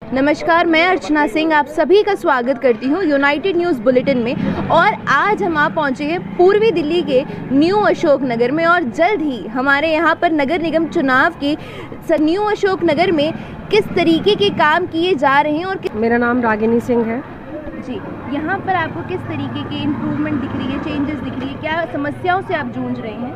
नमस्कार, मैं अर्चना सिंह आप सभी का स्वागत करती हूँ यूनाइटेड न्यूज़ बुलेटिन में। और आज हम आप पहुँचे हैं पूर्वी दिल्ली के न्यू अशोक नगर में और जल्द ही हमारे यहाँ पर नगर निगम चुनाव के न्यू अशोक नगर में किस तरीके के काम किए जा रहे हैं। और मेरा नाम रागिनी सिंह है जी। यहाँ पर आपको किस तरीके के इम्प्रूवमेंट दिख रही है, चेंजेस दिख रही है, क्या समस्याओं से आप जूझ रहे हैं?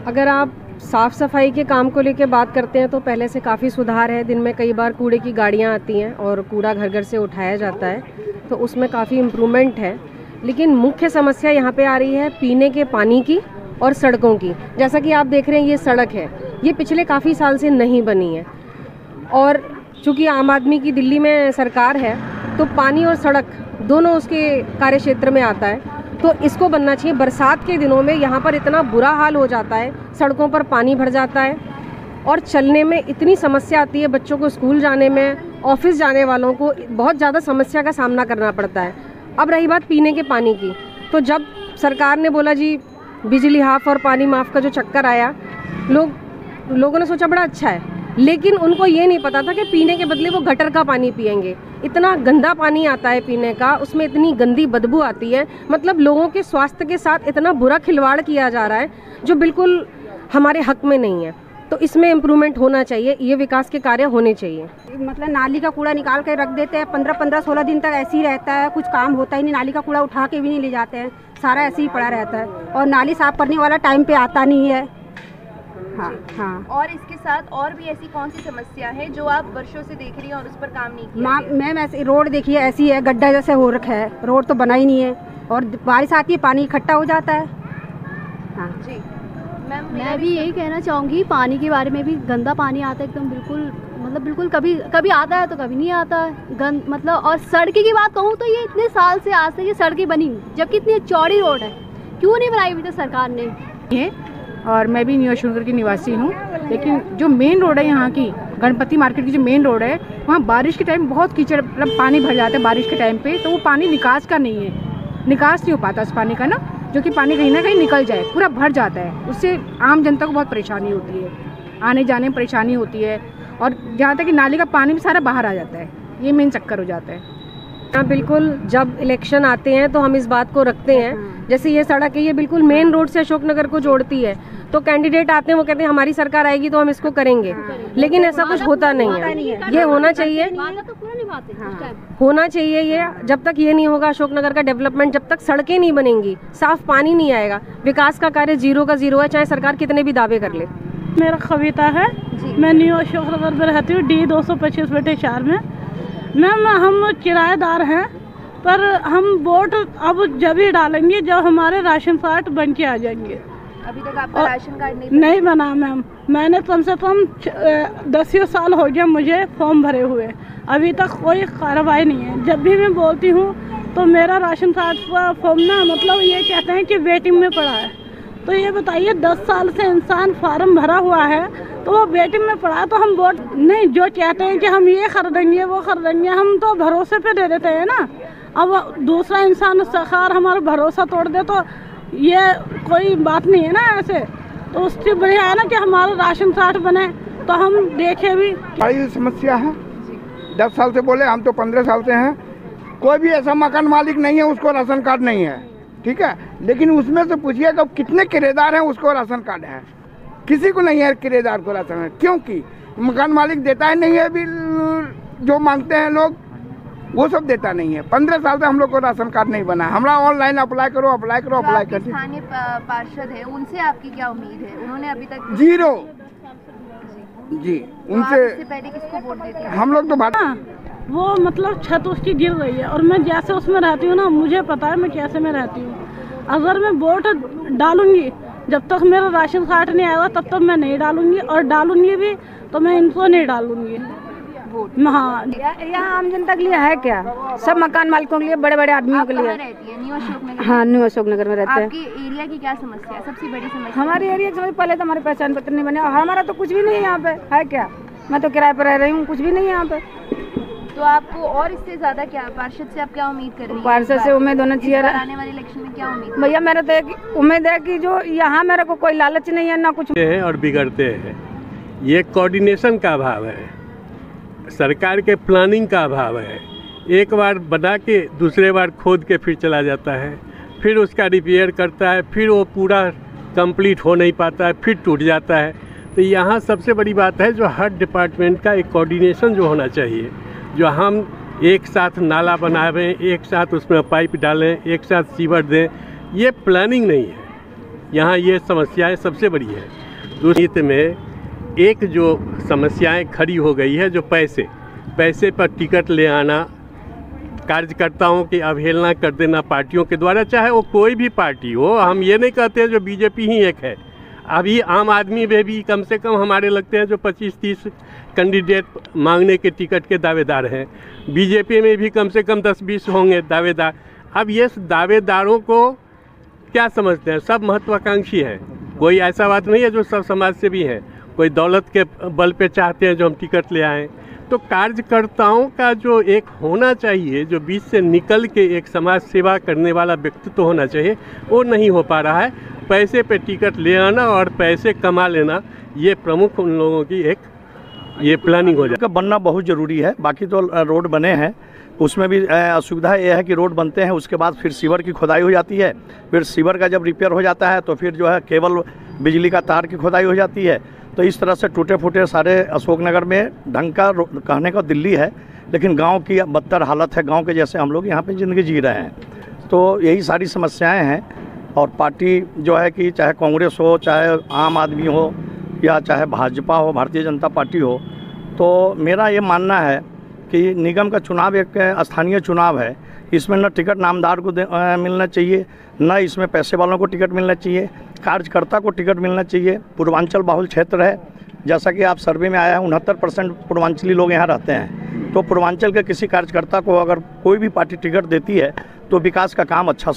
अगर आप साफ़ सफाई के काम को लेकर बात करते हैं तो पहले से काफ़ी सुधार है। दिन में कई बार कूड़े की गाड़ियाँ आती हैं और कूड़ा घर घर से उठाया जाता है, तो उसमें काफ़ी इम्प्रूवमेंट है। लेकिन मुख्य समस्या यहाँ पे आ रही है पीने के पानी की और सड़कों की। जैसा कि आप देख रहे हैं, ये सड़क है, ये पिछले काफ़ी साल से नहीं बनी है। और चूँकि आम आदमी की दिल्ली में सरकार है, तो पानी और सड़क दोनों उसके कार्य क्षेत्र में आता है, तो इसको बनना चाहिए। बरसात के दिनों में यहाँ पर इतना बुरा हाल हो जाता है, सड़कों पर पानी भर जाता है और चलने में इतनी समस्या आती है। बच्चों को स्कूल जाने में, ऑफिस जाने वालों को बहुत ज़्यादा समस्या का सामना करना पड़ता है। अब रही बात पीने के पानी की, तो जब सरकार ने बोला जी बिजली हाफ और पानी माफ़ का जो चक्कर आया, लोगों ने सोचा बड़ा अच्छा है, लेकिन उनको ये नहीं पता था कि पीने के बदले वो गटर का पानी पिएंगे। इतना गंदा पानी आता है पीने का, उसमें इतनी गंदी बदबू आती है। मतलब लोगों के स्वास्थ्य के साथ इतना बुरा खिलवाड़ किया जा रहा है जो बिल्कुल हमारे हक में नहीं है। तो इसमें इम्प्रूवमेंट होना चाहिए, ये विकास के कार्य होने चाहिए। मतलब नाली का कूड़ा निकाल के रख देते हैं, 15-16 दिन तक ऐसे ही रहता है, कुछ काम होता ही नहीं। नाली का कूड़ा उठा के भी नहीं ले जाते हैं, सारा ऐसे ही पड़ा रहता है। और नाली साफ करने वाला टाइम पे आता नहीं है। हाँ। और इसके साथ और भी ऐसी कौन सी समस्या है जो आप वर्षों से देख रही हैं और उस पर काम नहीं किया? मैम ऐसे रोड देखिए, ऐसी है, गड्ढा जैसे हो रखा है, रोड तो बना ही नहीं है। और बारिश आती है, पानी इकट्ठा हो जाता है। हाँ जी मैम, मैं भी यही कहना चाहूँगी, पानी के बारे में भी गंदा पानी आता है एकदम, बिल्कुल कभी कभी आता है तो कभी नहीं आता है मतलब। और सड़कें की बात कहूँ तो ये इतने साल से आज तक ये सड़कें बनी, जबकि इतनी चौड़ी रोड है, क्यों नहीं बनाई अभी तक सरकार ने? और मैं भी न्यू अशोक नगर की निवासी हूँ, लेकिन जो मेन रोड है यहाँ की, गणपति मार्केट की जो मेन रोड है, वहाँ बारिश के टाइम बहुत कीचड़, मतलब पानी भर जाता है बारिश के टाइम पे, तो वो पानी निकास का नहीं है, निकास नहीं हो पाता उस पानी का ना, जो कि पानी कहीं ना कहीं निकल जाए, पूरा भर जाता है। उससे आम जनता को बहुत परेशानी होती है, आने जाने में परेशानी होती है। और जहाँ तक कि नाली का पानी भी सारा बाहर आ जाता है, ये मेन चक्कर हो जाता है। हाँ बिल्कुल, जब इलेक्शन आते हैं तो हम इस बात को रखते हैं। जैसे ये सड़क है, ये बिल्कुल मेन रोड से अशोक नगर को जोड़ती है, तो कैंडिडेट आते हैं, वो कहते हैं हमारी सरकार आएगी तो हम इसको करेंगे, लेकिन ऐसा कुछ होता नहीं है। ये होना चाहिए, होना चाहिए ये। जब तक ये नहीं होगा अशोक नगर का डेवलपमेंट, जब तक सड़कें नहीं बनेंगी, साफ पानी नहीं आएगा, विकास का कार्य 0 का 0 है, चाहे सरकार कितने भी दावे कर ले। मेरा कविता है, मैं न्यू अशोक नगर में रहती हूँ, D225/4 में। मैम हम किराएदार हैं, पर हम वोट अब जब ही डालेंगे जब हमारे राशन कार्ड बन के आ जाएंगे। अभी तक आपका राशन कार्ड नहीं बना मैम। मैंने कम से कम 10 साल हो गया मुझे फॉर्म भरे हुए, अभी तक कोई कार्रवाई नहीं है। जब भी मैं बोलती हूँ तो मेरा राशन कार्ड का फॉर्म ना, मतलब ये कहते हैं कि वेटिंग में पड़ा है। तो ये बताइए, 10 साल से इंसान फार्म भरा हुआ है तो वो वेटिंग में पड़ा है, तो हम वोट नहीं, जो कहते हैं कि हम ये खरीदेंगे वो खरीदेंगे, हम तो भरोसे पे दे देते हैं ना। अब दूसरा इंसान सरकार हमारा भरोसा तोड़ दे तो ये कोई बात नहीं है ना ऐसे। तो उससे बढ़िया है ना कि हमारा राशन कार्ड बने, तो हम देखे भी। बड़ी समस्या है, 10 साल से बोले, हम तो 15 साल से हैं। कोई भी ऐसा मकान मालिक नहीं है उसको राशन कार्ड नहीं है, ठीक है, लेकिन उसमें से पूछिएगा कितने किराएदार हैं उसको राशन कार्ड है? किसी को नहीं है किराएदार को राशन कार्ड, क्योंकि मकान मालिक देता ही नहीं है। बिल जो मांगते हैं लोग वो सब देता नहीं है। 15 साल से हम लोग को राशन कार्ड नहीं बना। हमारा ऑनलाइन अप्लाई करो अप्लाई करते। स्थानीय पार्षद है, उनसे आपकी क्या उम्मीद है? उन्होंने अभी तक 0 जी। उनसे पहले किसको वोट देते हैं? हम लोग तो वो मतलब छत उसकी गिर रही है, और मैं जैसे उसमें रहती हूँ ना, मुझे पता है मैं कैसे में रहती हूँ। अगर मैं वोट डालूंगी, जब तक मेरा राशन कार्ड नहीं आएगा तब तक मैं नहीं डालूंगी, और डालूंगी भी तो मैं इनको नहीं डालूंगी। हाँ, यहाँ आम जनता के लिए है क्या? सब मकान मालिकों के लिए, बड़े बड़े आदमियों के लिए। न्यू अशोक नगर? हाँ, न्यू अशोक नगर में रहते हैं। आपके एरिया की क्या समस्या है, सबसे बड़ी समस्या? हमारे एरिया की समस्या, पहले तो हमारे पहचान पत्र नहीं बने, और हमारा तो कुछ भी नहीं है यहाँ पे, है क्या? मैं तो किराए पर रह रही हूँ, कुछ भी नहीं है यहाँ पे। तो आपको और इससे ज्यादा क्या, पार्षद से आप क्या उम्मीद कर रही हैं? पार्षद से उम्मीद होना चाहिए। आने वाले इलेक्शन में क्या उम्मीद? भैया मेरा तो उम्मीद है कि जो यहाँ मेरे को कोई लालच नहीं है ना कुछ है और बिगड़ते हैं, ये कोऑर्डिनेशन का अभाव है। सरकार के प्लानिंग का अभाव है। एक बार बना के दूसरे बार खोद के फिर चला जाता है, फिर उसका रिपेयर करता है, फिर वो पूरा कंप्लीट हो नहीं पाता है, फिर टूट जाता है। तो यहाँ सबसे बड़ी बात है जो हर डिपार्टमेंट का एक कोऑर्डिनेशन जो होना चाहिए, जो हम एक साथ नाला बनावें, एक साथ उसमें पाइप डालें, एक साथ सीवर दें, ये प्लानिंग नहीं है। यहाँ ये समस्याएं सबसे बड़ी है। दूसरी में एक जो समस्याएं खड़ी हो गई है, जो पैसे पर टिकट ले आना, कार्यकर्ताओं की अवहेलना कर देना पार्टियों के द्वारा, चाहे वो कोई भी पार्टी हो। हम ये नहीं कहते हैं जो बीजेपी ही एक है, अभी आम आदमी में भी कम से कम हमारे लगते हैं जो 25-30 कैंडिडेट मांगने के टिकट के दावेदार हैं। बीजेपी में भी कम से कम 10-20 होंगे दावेदार। अब ये दावेदारों को क्या समझते हैं? सब महत्वाकांक्षी हैं, कोई ऐसा बात नहीं है जो सब समाज से भी हैं। कोई दौलत के बल पे चाहते हैं जो हम टिकट ले आएँ। तो कार्यकर्ताओं का जो एक होना चाहिए, जो बीच से निकल के एक समाज सेवा करने वाला व्यक्तित्व तो होना चाहिए, वो नहीं हो पा रहा है। पैसे पे टिकट ले आना और पैसे कमा लेना, ये प्रमुख उन लोगों की एक ये प्लानिंग हो जाए। बनना बहुत ज़रूरी है। बाकी तो रोड बने हैं, उसमें भी असुविधा यह है कि रोड बनते हैं, उसके बाद फिर सीवर की खुदाई हो जाती है। फिर सीवर का जब रिपेयर हो जाता है तो फिर जो है केवल बिजली का तार की खुदाई हो जाती है। तो इस तरह से टूटे फूटे सारे अशोकनगर में ढंग का कहने का दिल्ली है, लेकिन गांव की बदतर हालत है। गांव के जैसे हम लोग यहाँ पे ज़िंदगी जी रहे हैं। तो यही सारी समस्याएं हैं। और पार्टी जो है कि चाहे कांग्रेस हो, चाहे आम आदमी हो, या चाहे भाजपा हो, भारतीय जनता पार्टी हो, तो मेरा ये मानना है कि निगम का चुनाव एक स्थानीय चुनाव है। इसमें न टिकट नामदार को मिलना चाहिए, न इसमें पैसे वालों को टिकट मिलना चाहिए, कार्यकर्ता को टिकट मिलना चाहिए। पूर्वांचल बाहुल क्षेत्र है, जैसा कि आप सर्वे में आया है 69% पूर्वांचली लोग यहाँ रहते हैं। तो पूर्वांचल के किसी कार्यकर्ता को अगर कोई भी पार्टी टिकट देती है तो विकास का काम अच्छा